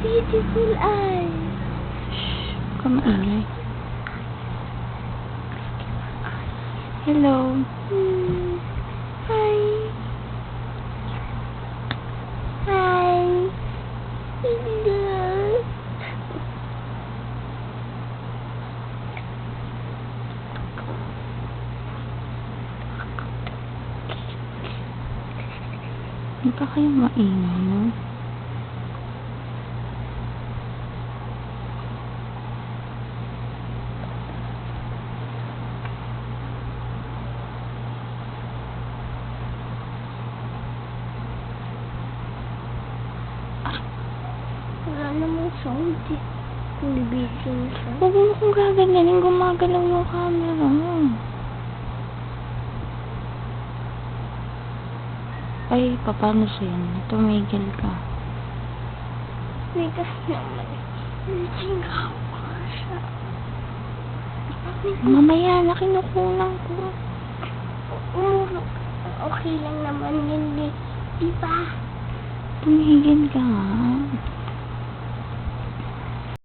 beautiful eyes. Shh, huwag ka maingay. Hello. Hi. Hi. Hello. Huwag ka kayong maingay, no? Wala namang sound eh. Hindi video yung sound. Huwag mo kung gaganyanin, gumagalaw yung camera. Ay, paano sa'yo? Tumigil ka. Bigas naman. Singawa siya. Mamaya na kinukulang ko. Okay lang naman yun eh. Diba? Tumigil ka nga.